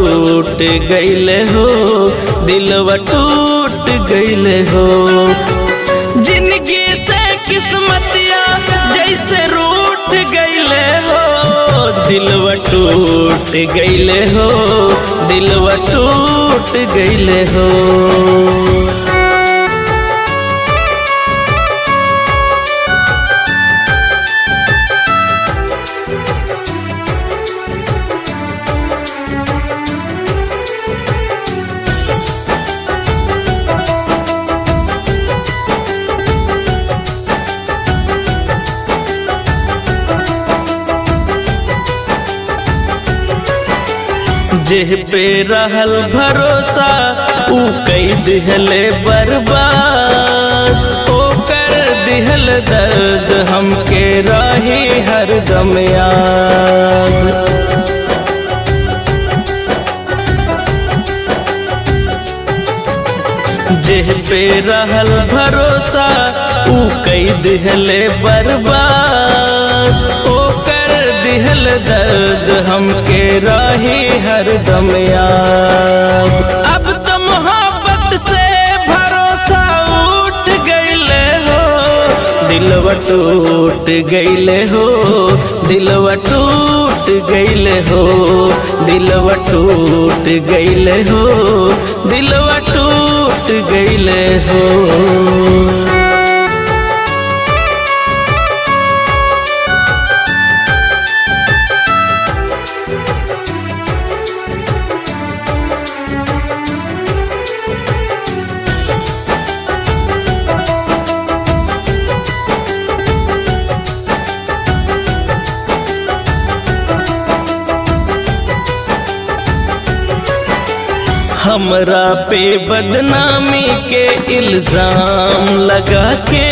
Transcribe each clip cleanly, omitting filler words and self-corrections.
टूट गईले हो, दिलवा टूट गईले हो। जिंदगी से किस्मतिया जैसे रूठ गईले हो, दिलवा टूट गईले हो, दिलवा टूट गईले हो। जेह पे रहल भरोसा ऊ कई दिहले बर्बाद, ओकर दिहल दर्द हमके रही हरदम याद। जेह पे रहल भरोसा ऊ कई दिहले बर्बाद, दिहल दर्द हमके राही हरदम याद। अब तो मोहब्बत से भरोसा उठ गईले हो, दिलवा टूट गईले हो, दिलवा टूट गईले हो, दिलवा टूट गईले हो, दिलवा टूट गईले हो। हमरा पे बदनामी के इल्जाम लगा के,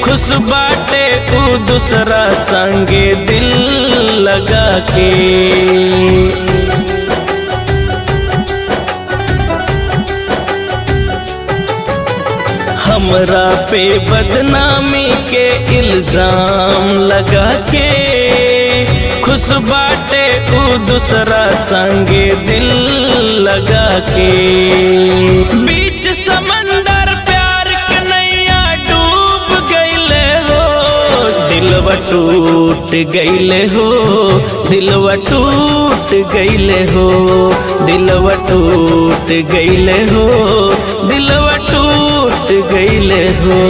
खुश बाटे तू दूसरा संगे दिल लगा के। हमरा पे बदनामी के इल्जाम लगा के, खुश बाटे तू दूसरा संगे दिल लगा के। बीच समंदर प्यार के नैया डूब गईले हो, दिलवा टूट गईले हो, दिलवा टूट गईले हो, दिलवा टूट गईले हो, दिलवा टूट गईले हो।